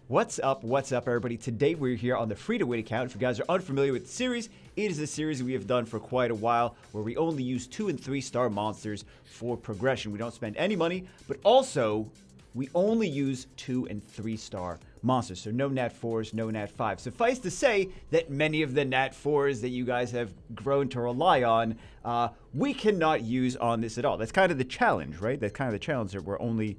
What's up, everybody? Today we're here on the free-to-win account. If you guys are unfamiliar with the series, it is a series we have done for quite a while where we only use 2 and 3 star monsters for progression. We don't spend any money, but also we only use 2 and 3 star monsters. So no Nat 4s, no Nat 5s. Suffice to say that many of the Nat 4s that you guys have grown to rely on, we cannot use on this at all. That's kind of the challenge, right? That's kind of the challenge that we're only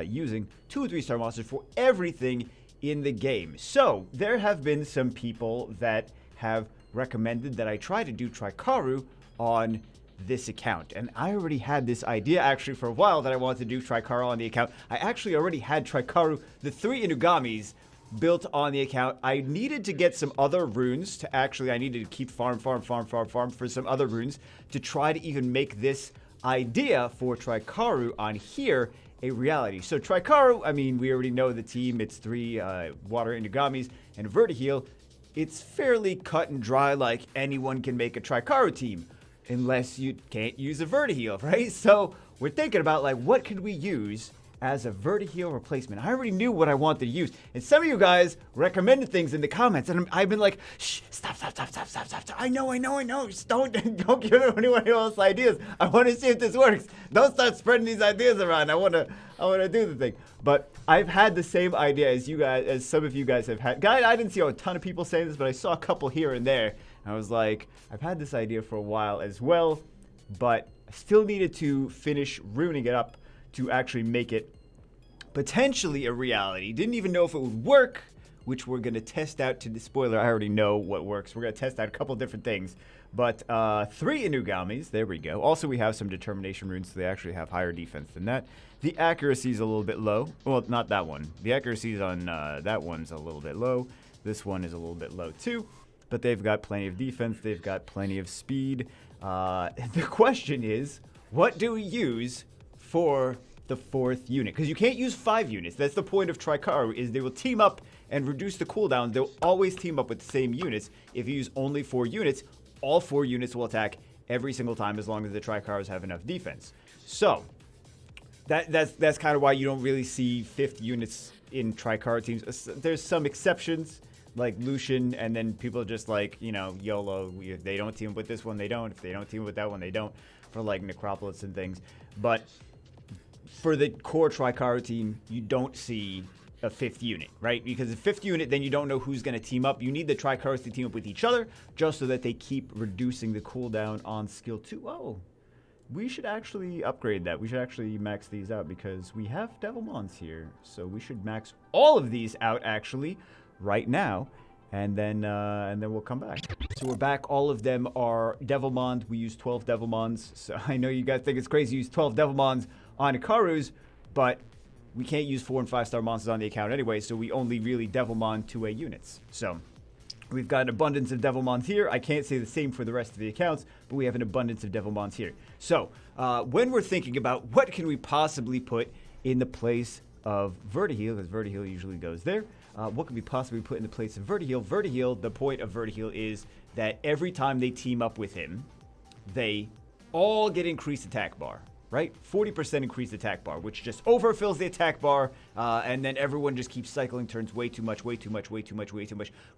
using 2 and 3 star monsters for everything in the game. So there have been some people that have recommended that I try to do Tricaru on this account, and I already had this idea actually for a while that I wanted to do Tricaru on the account. I actually already had Tricaru, the 3 Inugamis, built on the account. I needed to get some other runes to actually, I needed to keep farm for some other runes to try to even make this idea for Tricaru on here a reality. So Tricaru, I mean, we already know the team. It's 3 water Inugamis and Vertiheal. It's fairly cut and dry, like anyone can make a Tricaru team, unless you can't use a Vertiheal, right? So we're thinking about, like, what could we use as a Vertiheal replacement? I already knew what I wanted to use, and some of you guys recommended things in the comments, and I've been like, shh, stop. I know. Just don't give anyone else ideas. I want to see if this works. Don't start spreading these ideas around. I want to do the thing. But I've had the same idea as you guys, as some of you guys have had. I didn't see a ton of people saying this, but I saw a couple here and there. I was like, I've had this idea for a while as well, but I still needed to finish ruining it up to actually make it potentially a reality. Didn't even know if it would work, which we're going to test out. To the spoiler, I already know what works. We're going to test out a couple different things. But 3 Inugamis, there we go. Also, we have some determination runes, so they actually have higher defense than that. The accuracy is a little bit low. Well, not that one. The accuracy on that one's a little bit low. This one is a little bit low too. But they've got plenty of defense. They've got plenty of speed. The question is, what do we use for the 4th unit? Because you can't use 5 units. That's the point of Tricaru, is they will team up and reduce the cooldowns. They'll always team up with the same units. If you use only 4 units, all 4 units will attack every single time as long as the Tricarus have enough defense. So that's kind of why you don't really see 5th units in Tricaru teams. There's some exceptions, like Lucian, and then people just like, you know, YOLO. If they don't team up with this one, they don't. If they don't team up with that one, they don't. For like Necropolis and things. But for the core Tricaru team, you don't see a 5th unit, right? Because the 5th unit, then you don't know who's going to team up. You need the Tricarus to team up with each other, just so that they keep reducing the cooldown on skill 2. Oh, we should actually upgrade that. We should actually max these out, because we have Devilmons here. So we should max all of these out, actually, right now, and then we'll come back. So we're back. All of them are Devilmons. We use 12 Devilmons. So I know you guys think it's crazy to use 12 Devilmons on Icarus, but we can't use 4 and 5 star monsters on the account anyway, so we only really Devilmon 2A units. So we've got an abundance of Devilmons here. I can't say the same for the rest of the accounts, but we have an abundance of Devilmons here. So when we're thinking about what can we possibly put in the place of Vertiheal, because Vertiheal usually goes there, what could we possibly put in the place of Vertiheal? Vertiheal, the point of Vertiheal is that every time they team up with him, they all get increased attack bar, right? 40% increased attack bar, which just overfills the attack bar, and then everyone just keeps cycling turns way too much.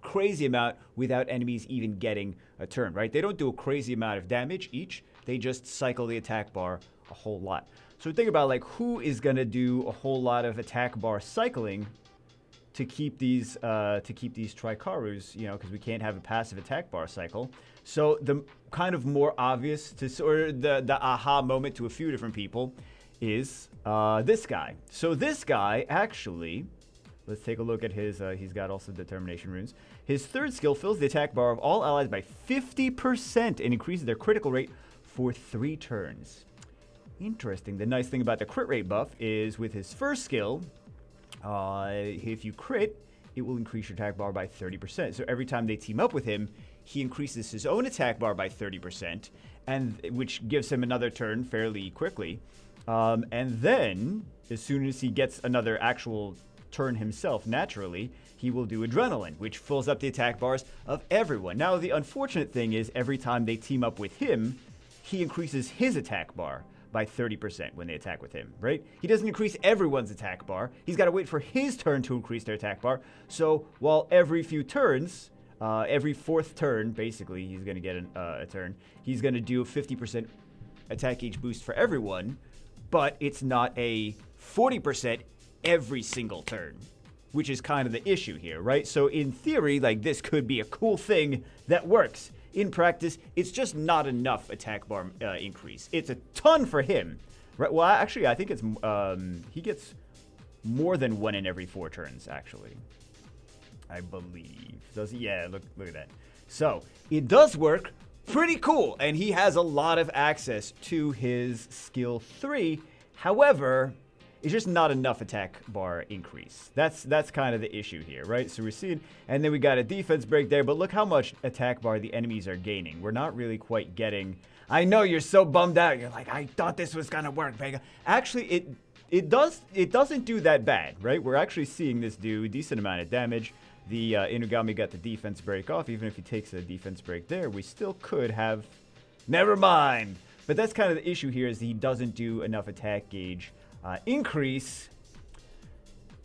Crazy amount without enemies even getting a turn, right? They don't do a crazy amount of damage each. They just cycle the attack bar a whole lot. So think about, like, who is going to do a whole lot of attack bar cycling to keep these Tricarus, you know, because we can't have a passive attack bar cycle. So the kind of more obvious, or the aha moment to a few different people is this guy. So this guy, actually, let's take a look at his, he's got also determination runes. His 3rd skill fills the attack bar of all allies by 50% and increases their critical rate for 3 turns. Interesting. The nice thing about the crit rate buff is with his 1st skill, if you crit, it will increase your attack bar by 30%. So every time they team up with him, he increases his own attack bar by 30%, and which gives him another turn fairly quickly. And then, as soon as he gets another actual turn himself, naturally, he will do Adrenaline, which fills up the attack bars of everyone. Now, the unfortunate thing is, every time they team up with him, he increases his attack bar by 30% when they attack with him, right? He doesn't increase everyone's attack bar. He's got to wait for his turn to increase their attack bar. So while every few turns, every fourth turn, basically, he's going to get a turn, he's going to do a 50% attack gauge boost for everyone, but it's not a 40% every single turn, which is kind of the issue here, right? So in theory, like, this could be a cool thing that works. In practice, it's just not enough attack bar increase. It's a ton for him, right? Well, actually, I think it's he gets more than 1 in every 4 turns, actually. I believe. Does he? Yeah, look at that. So it does work. Pretty cool, and he has a lot of access to his skill 3. However, it's just not enough attack bar increase. That's kind of the issue here, right? So we're seeing, and then we got a defense break there, but look how much attack bar the enemies are gaining. We're not really quite getting. I know you're so bummed out. You're like, I thought this was gonna work, Vega. Actually, it doesn't do that bad, right? We're actually seeing this do a decent amount of damage. The Inugami got the defense break off. Even if he takes a defense break there, we still could have. Never mind. But that's kind of the issue here, is he doesn't do enough attack gauge increase.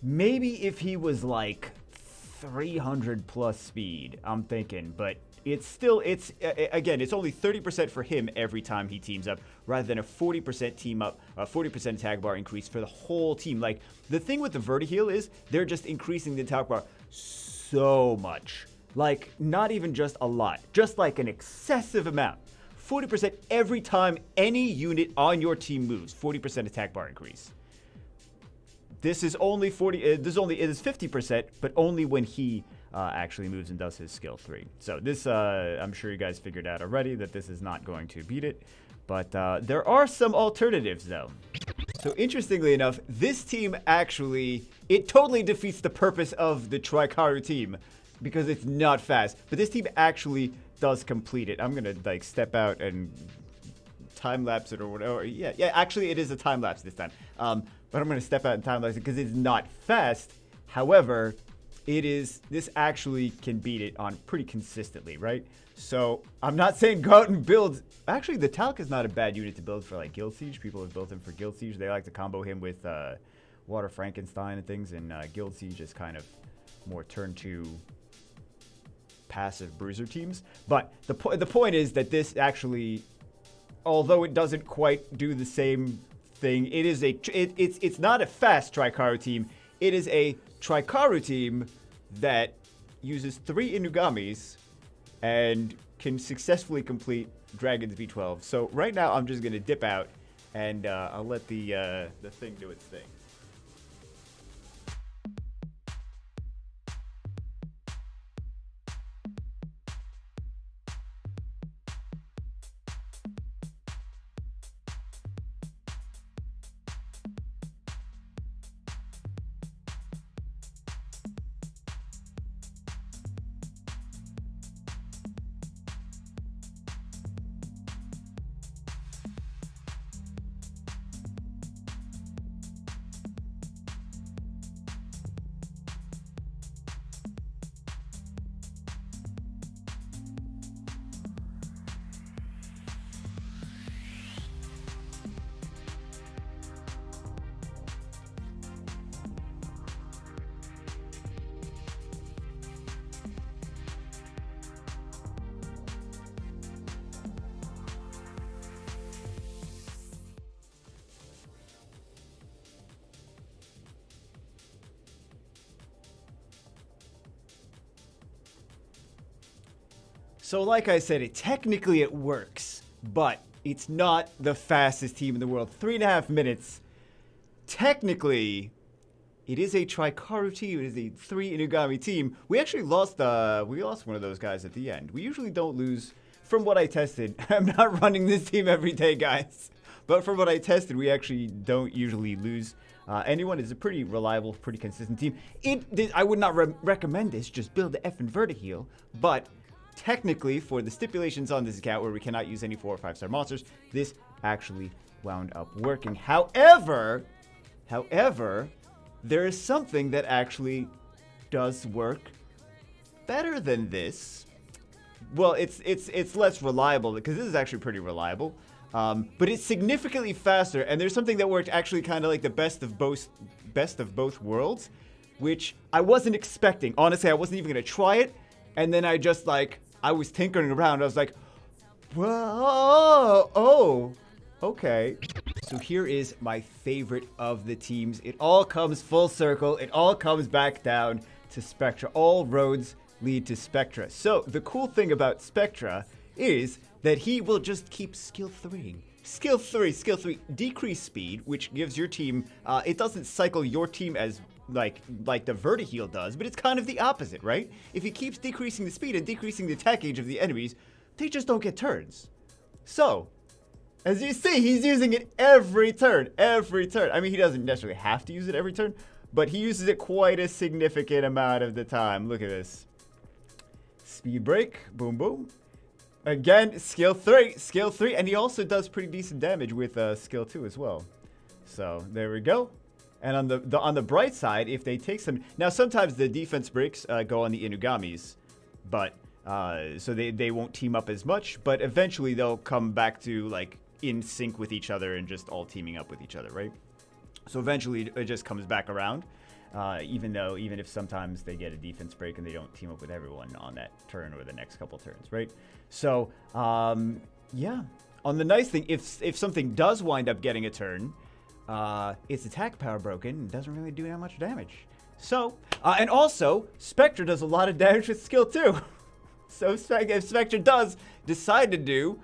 Maybe if he was like 300 plus speed, I'm thinking, but it's again, it's only 30% for him every time he teams up, rather than a 40% team up, 40% attack bar increase for the whole team. Like, the thing with the Vertiheal is they're just increasing the attack bar so much. Like, not even just a lot, just like an excessive amount. 40% every time any unit on your team moves. 40% attack bar increase. This is only 40. It is 50%, but only when he actually moves and does his skill 3. So this, I'm sure you guys figured out already that this is not going to beat it. But there are some alternatives, though. So interestingly enough, this team actually, it totally defeats the purpose of the Tricaru team because it's not fast. But this team actually does complete it. I'm gonna like step out and time lapse it or whatever. Yeah, actually it is a time lapse this time. But I'm gonna step out and time lapse it because it's not fast. However, this actually can beat it on pretty consistently, right? So I'm not saying go out and build. Actually, the Talc is not a bad unit to build for like Guild Siege. People have built him for Guild Siege. They like to combo him with Water Frankenstein and things, and Guild Siege is kind of more turn 2 passive bruiser teams. But the point is that this actually, although it doesn't quite do the same thing, it is it's not a fast Tricaru team. It is a Tricaru team that uses 3 Inugamis and can successfully complete Dragon's V12. So right now I'm just gonna dip out and I'll let the thing do its thing. So like I said, technically it works, but it's not the fastest team in the world. 3.5 minutes. Technically, it is a Tricaru team. It is a 3 Inugami team. We actually lost one of those guys at the end. We usually don't lose. From what I tested, I'm not running this team every day, guys. But from what I tested, we actually don't usually lose anyone. It's a pretty reliable, pretty consistent team. I would not recommend this. Just build the effing Vertiheal. But technically, for the stipulations on this account where we cannot use any 4 or 5 star monsters, this actually wound up working. However, there is something that actually does work better than this. Well, it's less reliable because this is actually pretty reliable. But it's significantly faster, and there's something that worked actually kind of like the best of both worlds, which I wasn't expecting. Honestly, I wasn't even gonna try it, and then I just like I was tinkering around. I was like, whoa, oh, okay. So here is my favorite of the teams. It all comes full circle. It all comes back down to Spectra. All roads lead to Spectra. So the cool thing about Spectra is that he will just keep skill 3. Skill 3, decrease speed, which gives your team, it doesn't cycle your team as like the Vertiheel does, but it's kind of the opposite, right? If he keeps decreasing the speed and decreasing the attack gauge of the enemies, they just don't get turns. So, as you see, he's using it every turn. I mean, he doesn't necessarily have to use it every turn, but he uses it quite a significant amount of the time. Look at this. Speed break, boom, boom. Again, skill 3, and he also does pretty decent damage with skill 2 as well. So there we go. And on the bright side, if they take some, now sometimes the defense breaks go on the Inugamis, but so they won't team up as much. But eventually they'll come back to like in sync with each other and just all teaming up with each other, right? So eventually it just comes back around. Even if sometimes they get a defense break and they don't team up with everyone on that turn or the next couple turns, right? So, yeah. On the nice thing, if something does wind up getting a turn, its attack power broken and doesn't really do that much damage. So, and also, Spectra does a lot of damage with skill 2. So if Spectra does decide to do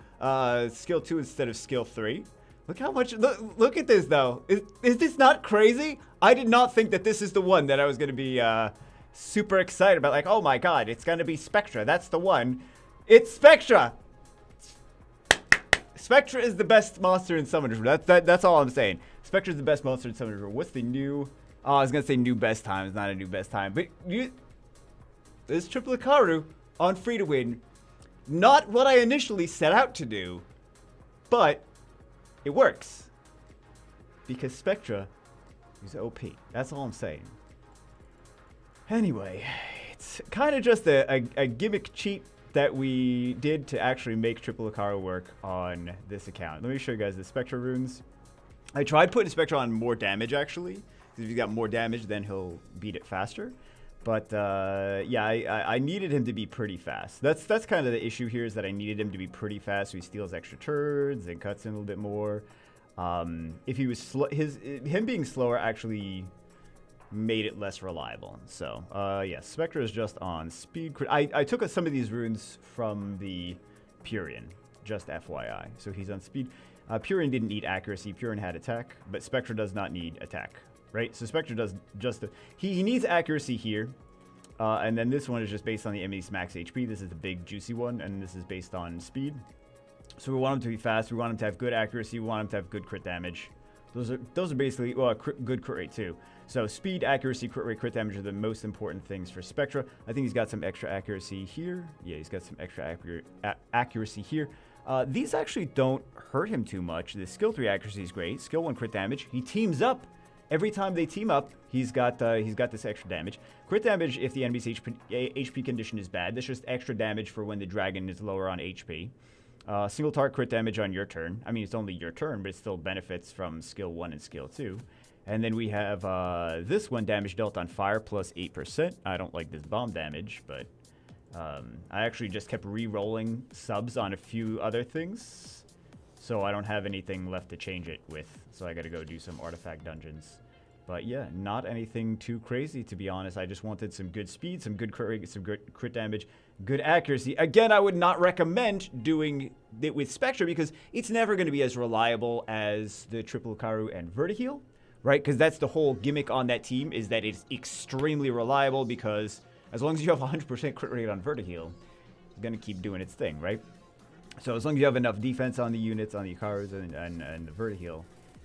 skill 2 instead of skill 3, look how much, look at this though. Is this not crazy? I did not think that this is the one that I was going to be super excited about. Like, oh my god, it's going to be Spectra. That's the one. It's Spectra! Spectra is the best monster in Summoner's Room. That's all I'm saying. Spectra is the best monster in Summoner's Room. What's the new... Oh, I was going to say new best time. It's not a new best time. But this triple Icaru on free to win. Not what I initially set out to do. But it works. Because Spectra is OP. That's all I'm saying. Anyway, it's kind of just a gimmick cheat that we did to actually make triple Icaru work on this account. Let me show you guys the Spectra runes. I tried putting Spectra on more damage, actually. Because if he's got more damage, then he'll beat it faster. But, yeah, I needed him to be pretty fast. That's kind of the issue here, is that I needed him to be pretty fast so he steals extra turns and cuts in a little bit more. If he was him being slower actually made it less reliable. So, yeah, Spectra is just on speed. I took some of these runes from the Purian, just FYI. So he's on speed. Purian didn't need accuracy. Purian had attack, but Spectra does not need attack, right? So Spectra does just... He needs accuracy here, and then this one is just based on the enemy's max HP. This is the big, juicy one, and this is based on speed. So we want him to be fast. We want him to have good accuracy. We want him to have good crit damage. Those are basically, well, good crit rate too. So speed, accuracy, crit rate, crit damage are the most important things for Spectra. I think he's got some extra accuracy here. Yeah, he's got some extra accuracy here. These actually don't hurt him too much. The skill 3 accuracy is great. Skill 1 crit damage. He teams up. Every time they team up, he's got this extra damage. Crit damage if the enemy's HP condition is bad. That's just extra damage for when the dragon is lower on HP. Single target crit damage on your turn. I mean, it's only your turn, but it still benefits from skill 1 and skill 2. And then we have this one, damage dealt on fire plus 8%. I don't like this bomb damage, but I actually just kept re-rolling subs on a few other things. So I don't have anything left to change it with. So I got to go do some artifact dungeons. But yeah, not anything too crazy, to be honest. I just wanted some good speed, some good crit rate, some good crit damage, good accuracy. Again, I would not recommend doing it with Spectra because it's never going to be as reliable as the triple Icaru and Vertiheel, right? Because that's the whole gimmick on that team, is that it's extremely reliable because as long as you have 100% crit rate on Vertiheel, it's going to keep doing its thing, right? So as long as you have enough defense on the units, on the Icarus and the Vertiheel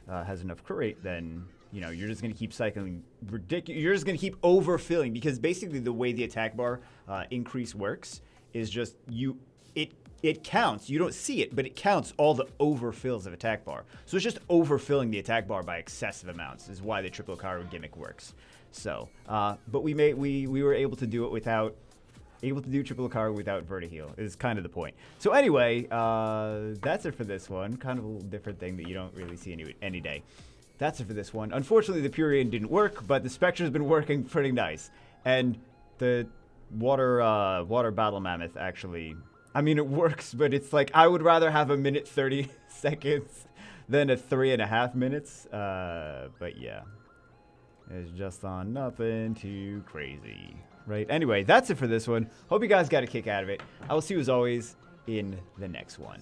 has enough crit rate, then... You know, you're just going to keep cycling ridiculous. You're just going to keep overfilling because basically the way the attack bar increase works is just it counts. You don't see it, but it counts all the overfills of attack bar. So it's just overfilling the attack bar by excessive amounts is why the triple Icaru gimmick works. So, but we were able to do it without able to do triple Icaru without Vertiheal is kind of the point. So anyway, that's it for this one. Kind of a little different thing that you don't really see any day. That's it for this one. Unfortunately, the Purian didn't work, but the Spectra's been working pretty nice. And the water battle mammoth actually, I mean, it works, but it's like I would rather have a minute 30 seconds than a 3.5 minutes. But yeah, it's just on nothing too crazy, right? Anyway, that's it for this one. Hope you guys got a kick out of it. I will see you as always in the next one.